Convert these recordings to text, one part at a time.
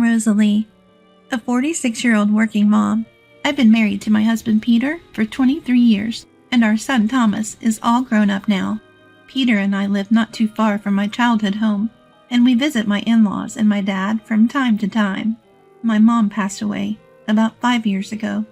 Rosalie, a 46-year-old working mom. I've been married to my husband Peter for 23 years, and our son Thomas is all grown up now. Peter and I live not too far from my childhood home, and we visit my in-laws and my dad from time to time. My mom passed away about 5 years ago,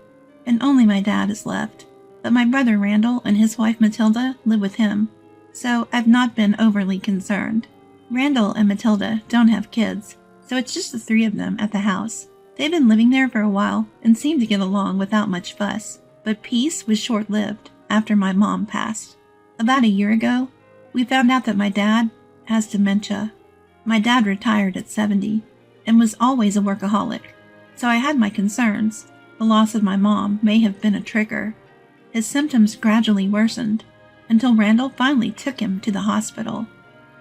and only my dad is left, but my brother Randall and his wife Matilda live with him, so I've not been overly concerned. Randall and Matilda don't have kids, so it's just the three of them at the house. They've been living there for a while and seem to get along without much fuss, but peace was short-lived after my mom passed. About a year ago, we found out that my dad has dementia. My dad retired at 70 and was always a workaholic, so I had my concerns. The loss of my mom may have been a trigger. His symptoms gradually worsened until Randall finally took him to the hospital.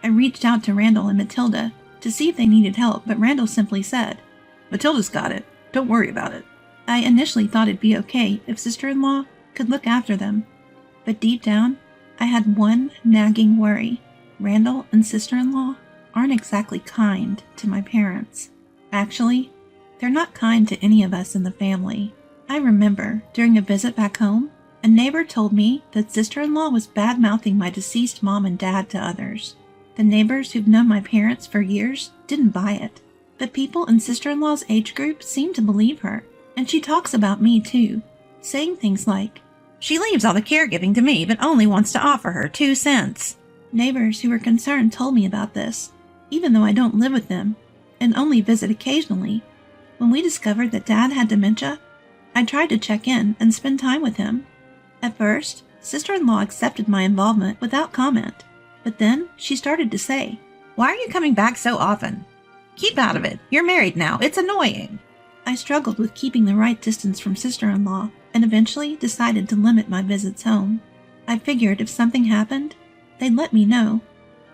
I reached out to Randall and Matilda to see if they needed help, but Randall simply said, "Matilda's got it. Don't worry about it." I initially thought it'd be okay if sister-in-law could look after them, but deep down, I had one nagging worry. Randall and sister-in-law aren't exactly kind to my parents. Actually, they're not kind to any of us in the family. I remember, during a visit back home, a neighbor told me that sister-in-law was bad-mouthing my deceased mom and dad to others. The neighbors who've known my parents for years didn't buy it, but people in sister-in-law's age group seem to believe her, and she talks about me too, saying things like, "She leaves all the caregiving to me, but only wants to offer her 2 cents. Neighbors who were concerned told me about this, even though I don't live with them and only visit occasionally. When we discovered that Dad had dementia, I tried to check in and spend time with him. At first, sister-in-law accepted my involvement without comment, but then she started to say, "Why are you coming back so often? Keep out of it. You're married now. It's annoying." I struggled with keeping the right distance from sister-in-law and eventually decided to limit my visits home. I figured if something happened, they'd let me know.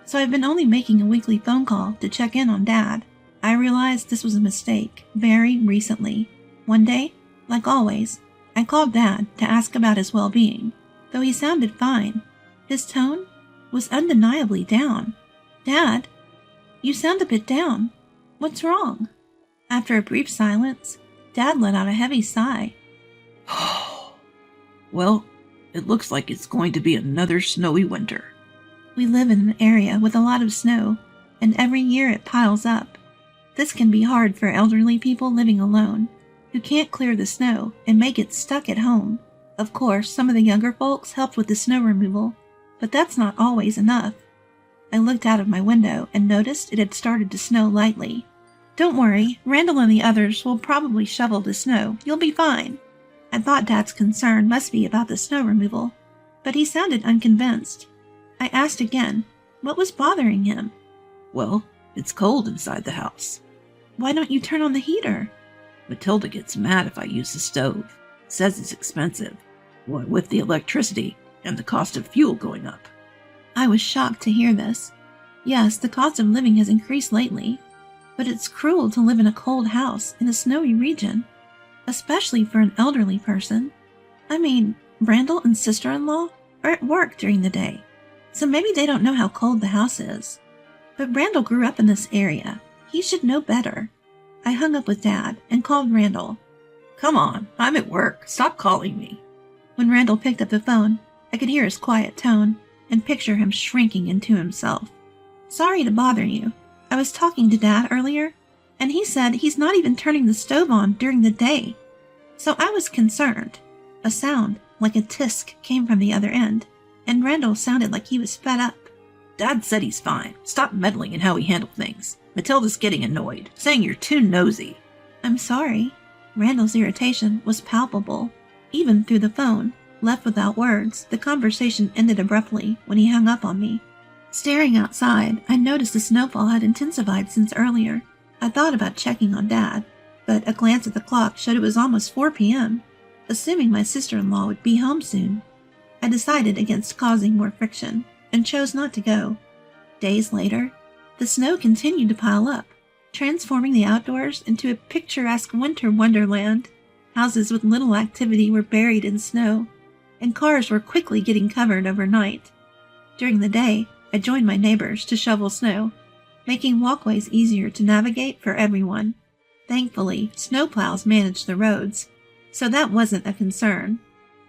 So I've been only making a weekly phone call to check in on Dad. I realized this was a mistake very recently. One day, like always, I called Dad to ask about his well-being. Though he sounded fine, his tone was undeniably down. "Dad, you sound a bit down. What's wrong?" After a brief silence, Dad let out a heavy sigh. "Well, it looks like it's going to be another snowy winter." We live in an area with a lot of snow, and every year it piles up. This can be hard for elderly people living alone, who can't clear the snow and may get stuck at home. Of course, some of the younger folks helped with the snow removal, but that's not always enough. I looked out of my window and noticed it had started to snow lightly. "Don't worry, Randall and the others will probably shovel the snow. You'll be fine." I thought Dad's concern must be about the snow removal, but he sounded unconvinced. I asked again, what was bothering him? "Well, it's cold inside the house." "Why don't you turn on the heater?" "Matilda gets mad if I use the stove. Says it's expensive. What with the electricity and the cost of fuel going up." I was shocked to hear this. Yes, the cost of living has increased lately, but it's cruel to live in a cold house in a snowy region, especially for an elderly person. I mean, Randall and sister-in-law are at work during the day, so maybe they don't know how cold the house is. But Randall grew up in this area. He should know better. I hung up with Dad and called Randall. "Come on, I'm at work. Stop calling me." When Randall picked up the phone, I could hear his quiet tone and picture him shrinking into himself. "Sorry to bother you. I was talking to Dad earlier, and he said he's not even turning the stove on during the day. So I was concerned." A sound like a tisk came from the other end, and Randall sounded like he was fed up. "Dad said he's fine. Stop meddling in how he handled things. Matilda's getting annoyed, saying you're too nosy." "I'm sorry." Randall's irritation was palpable. Even through the phone, left without words, the conversation ended abruptly when he hung up on me. Staring outside, I noticed the snowfall had intensified since earlier. I thought about checking on Dad, but a glance at the clock showed it was almost 4 p.m., assuming my sister-in-law would be home soon. I decided against causing more friction and chose not to go. Days later, the snow continued to pile up, transforming the outdoors into a picturesque winter wonderland. Houses with little activity were buried in snow, and cars were quickly getting covered overnight. During the day, I joined my neighbors to shovel snow, making walkways easier to navigate for everyone. Thankfully, snowplows manage the roads, so that wasn't a concern.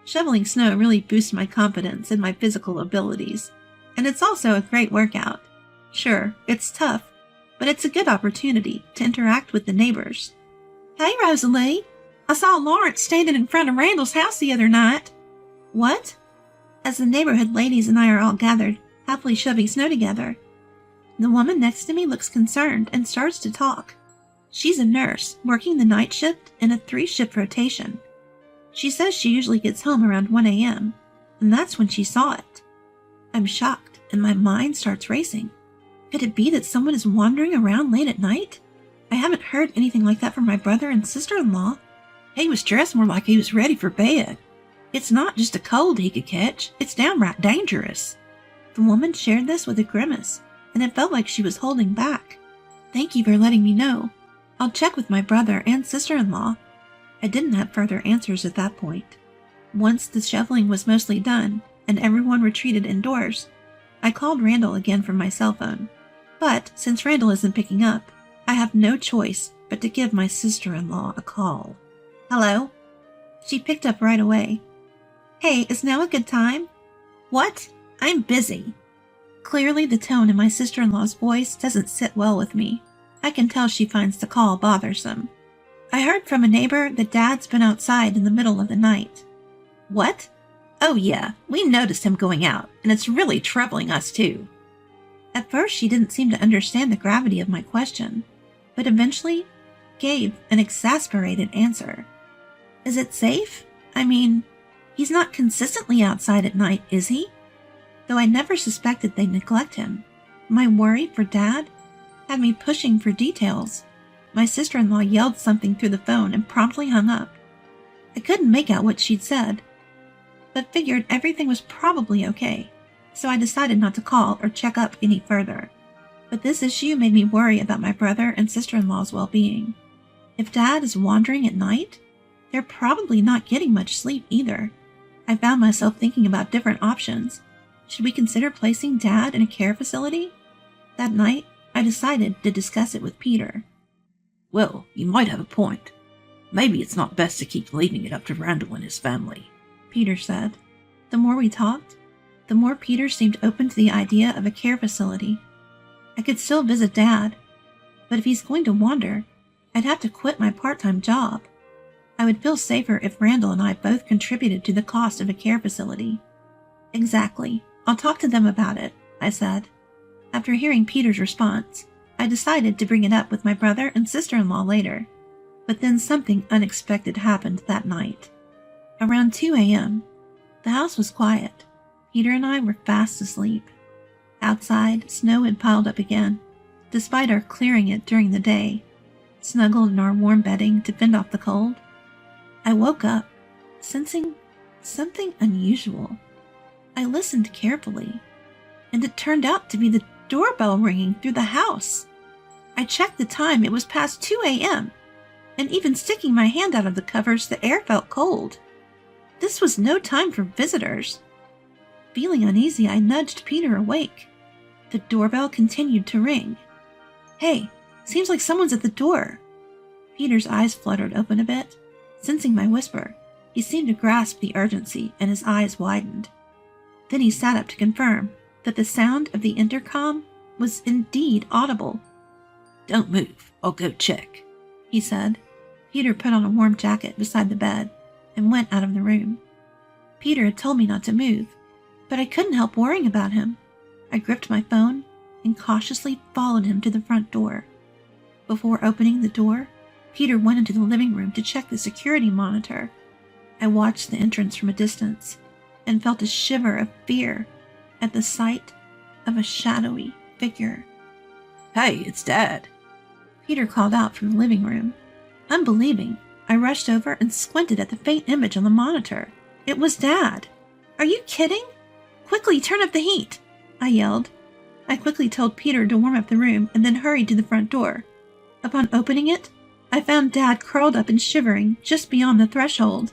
Shoveling snow really boosts my confidence in my physical abilities, and it's also a great workout. Sure, it's tough, but it's a good opportunity to interact with the neighbors. Hey, Rosalie! I saw Lawrence standing in front of Randall's house the other night. What? As the neighborhood ladies and I are all gathered, happily shoving snow together. The woman next to me looks concerned and starts to talk. She's a nurse, working the night shift in a 3-shift rotation. She says she usually gets home around 1 a.m., and that's when she saw it. I'm shocked, and my mind starts racing. Could it be that someone is wandering around late at night? I haven't heard anything like that from my brother and sister-in-law. He was dressed more like he was ready for bed. It's not just a cold he could catch, it's downright dangerous. The woman shared this with a grimace, and it felt like she was holding back. Thank you for letting me know. I'll check with my brother and sister-in-law. I didn't have further answers at that point. Once the shoveling was mostly done, and everyone retreated indoors, I called Randall again from my cell phone. But since Randall isn't picking up, I have no choice but to give my sister-in-law a call. Hello? She picked up right away. Hey, is now a good time? What? I'm busy. Clearly the tone in my sister-in-law's voice doesn't sit well with me. I can tell she finds the call bothersome. I heard from a neighbor that Dad's been outside in the middle of the night. What? Oh yeah, we noticed him going out, and it's really troubling us too. At first she didn't seem to understand the gravity of my question, but eventually gave an exasperated answer. Is it safe? I mean, he's not consistently outside at night, is he? Though I never suspected they'd neglect him, my worry for Dad had me pushing for details. My sister-in-law yelled something through the phone and promptly hung up. I couldn't make out what she'd said, but figured everything was probably okay, so I decided not to call or check up any further. But this issue made me worry about my brother and sister-in-law's well-being. If Dad is wandering at night, they're probably not getting much sleep either. I found myself thinking about different options. Should we consider placing Dad in a care facility? That night, I decided to discuss it with Peter. Well, you might have a point. Maybe it's not best to keep leaving it up to Randall and his family, Peter said. The more we talked, the more Peter seemed open to the idea of a care facility. I could still visit Dad, but if he's going to wander, I'd have to quit my part-time job. I would feel safer if Randall and I both contributed to the cost of a care facility. Exactly. I'll talk to them about it, I said. After hearing Peter's response, I decided to bring it up with my brother and sister-in-law later. But then something unexpected happened that night. Around 2 a.m., the house was quiet. Peter and I were fast asleep. Outside, snow had piled up again, despite our clearing it during the day, snuggled in our warm bedding to fend off the cold. I woke up, sensing something unusual. I listened carefully, and it turned out to be the doorbell ringing through the house. I checked the time. It was past 2 a.m., and even sticking my hand out of the covers, the air felt cold. This was no time for visitors. Feeling uneasy, I nudged Peter awake. The doorbell continued to ring. Hey, seems like someone's at the door. Peter's eyes fluttered open a bit. Sensing my whisper, he seemed to grasp the urgency, and his eyes widened. Then he sat up to confirm that the sound of the intercom was indeed audible. Don't move, I'll go check, he said. Peter put on a warm jacket beside the bed and went out of the room. Peter had told me not to move, but I couldn't help worrying about him. I gripped my phone and cautiously followed him to the front door. Before opening the door, Peter went into the living room to check the security monitor. I watched the entrance from a distance and felt a shiver of fear at the sight of a shadowy figure. Hey, it's Dad, Peter called out from the living room. Unbelieving, I rushed over and squinted at the faint image on the monitor. It was Dad. Are you kidding? Quickly, turn up the heat, I yelled. I quickly told Peter to warm up the room and then hurried to the front door. Upon opening it, I found Dad curled up and shivering just beyond the threshold.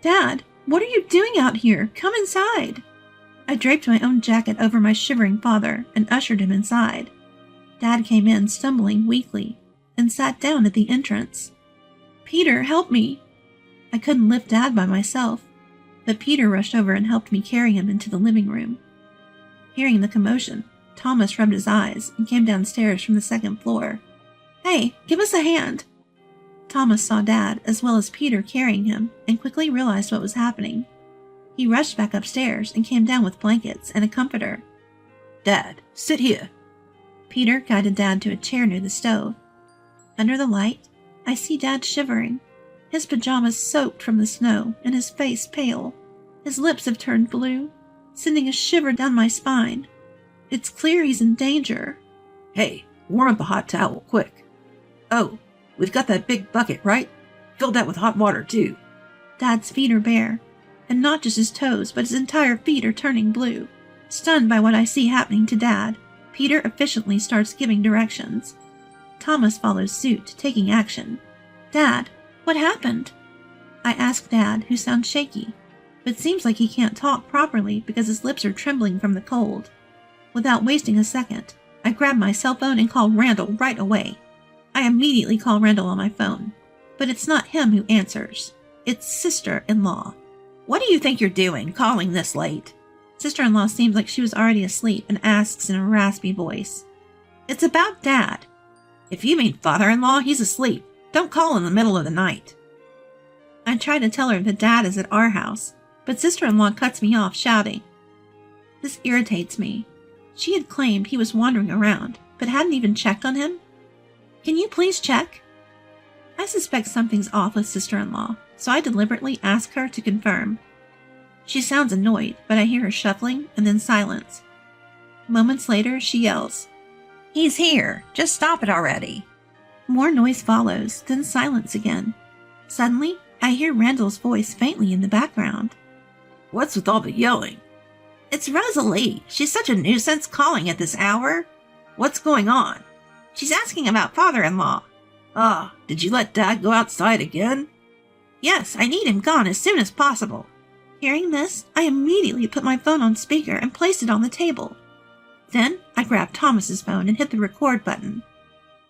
Dad, what are you doing out here? Come inside. I draped my own jacket over my shivering father and ushered him inside. Dad came in stumbling weakly and sat down at the entrance. "Peter, help me!" I couldn't lift Dad by myself, but Peter rushed over and helped me carry him into the living room. Hearing the commotion, Thomas rubbed his eyes and came downstairs from the second floor. "Hey, give us a hand!" Thomas saw Dad as well as Peter carrying him and quickly realized what was happening. He rushed back upstairs and came down with blankets and a comforter. "Dad, sit here." Peter guided Dad to a chair near the stove. Under the light, I see Dad shivering, his pajamas soaked from the snow and his face pale. His lips have turned blue, sending a shiver down my spine. It's clear he's in danger. "Hey, warm up a hot towel, quick. Oh, we've got that big bucket, right? Fill that with hot water, too." Dad's feet are bare, and not just his toes, but his entire feet are turning blue. Stunned by what I see happening to Dad, Peter efficiently starts giving directions. Thomas follows suit, taking action. "Dad, what happened?" I ask Dad, who sounds shaky, but seems like he can't talk properly because his lips are trembling from the cold. Without wasting a second, I grab my cell phone and call Randall right away. I immediately call Randall on my phone, but it's not him who answers. It's sister-in-law. "What do you think you're doing, calling this late?" Sister-in-law seems like she was already asleep and asks in a raspy voice. "It's about Dad." "If you mean father-in-law, he's asleep. Don't call in the middle of the night." I try to tell her that Dad is at our house, but sister-in-law cuts me off, shouting. This irritates me. She had claimed he was wandering around, but hadn't even checked on him. "Can you please check?" I suspect something's off with sister-in-law, so I deliberately ask her to confirm. She sounds annoyed, but I hear her shuffling and then silence. Moments later, she yells, "He's here. Just stop it already." More noise follows, then silence again. Suddenly, I hear Randall's voice faintly in the background. "What's with all the yelling?" "It's Rosalie. She's such a nuisance calling at this hour." "What's going on?" "She's asking about father-in-law." "Ah, did you let Dad go outside again?" "Yes, I need him gone as soon as possible." Hearing this, I immediately put my phone on speaker and placed it on the table. Then I grabbed Thomas's phone and hit the record button.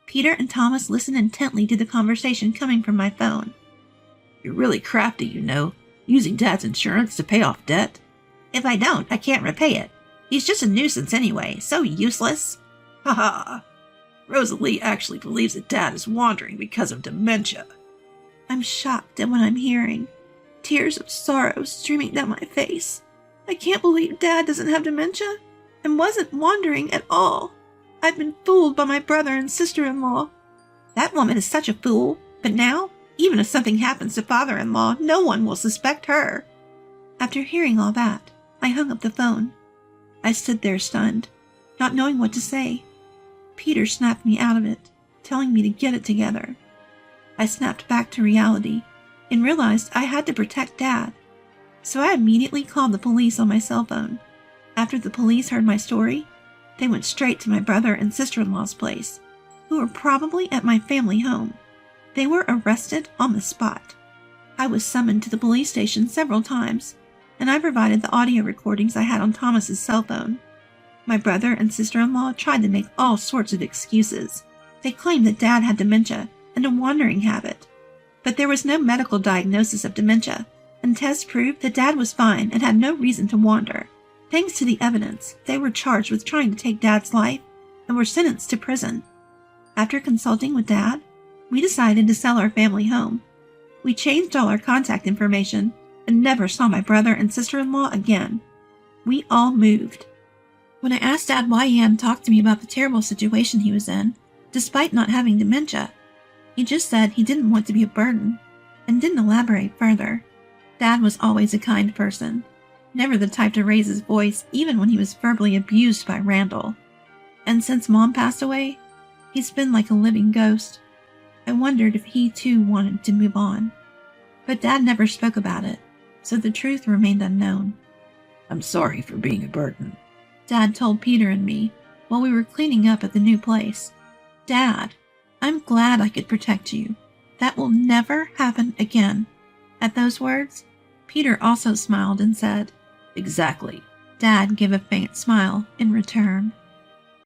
Peter and Thomas listened intently to the conversation coming from my phone. "You're really crafty, you know, using Dad's insurance to pay off debt." "If I don't, I can't repay it. He's just a nuisance anyway, so useless." "Ha ha! Rosalie actually believes that Dad is wandering because of dementia." I'm shocked at what I'm hearing. Tears of sorrow streaming down my face. I can't believe Dad doesn't have dementia and wasn't wandering at all. I've been fooled by my brother and sister-in-law. That woman is such a fool, but now, even if something happens to father-in-law, no one will suspect her. After hearing all that, I hung up the phone. I stood there stunned, not knowing what to say. Peter snapped me out of it, telling me to get it together. I snapped back to reality and realized I had to protect Dad. So I immediately called the police on my cell phone. After the police heard my story, they went straight to my brother and sister-in-law's place, who were probably at my family home. They were arrested on the spot. I was summoned to the police station several times, and I provided the audio recordings I had on Thomas's cell phone. My brother and sister-in-law tried to make all sorts of excuses. They claimed that Dad had dementia and a wandering habit, but there was no medical diagnosis of dementia, and tests proved that Dad was fine and had no reason to wander. Thanks to the evidence, they were charged with trying to take Dad's life and were sentenced to prison. After consulting with Dad, we decided to sell our family home. We changed all our contact information and never saw my brother and sister-in-law again. We all moved. When I asked Dad why he hadn't talked to me about the terrible situation he was in, despite not having dementia, he just said he didn't want to be a burden and didn't elaborate further. Dad was always a kind person, never the type to raise his voice even when he was verbally abused by Randall. And since Mom passed away, he's been like a living ghost. I wondered if he too wanted to move on. But Dad never spoke about it, so the truth remained unknown. "I'm sorry for being a burden," Dad told Peter and me while we were cleaning up at the new place. "Dad, I'm glad I could protect you. That will never happen again." At those words, Peter also smiled and said, "Exactly." Dad gave a faint smile in return.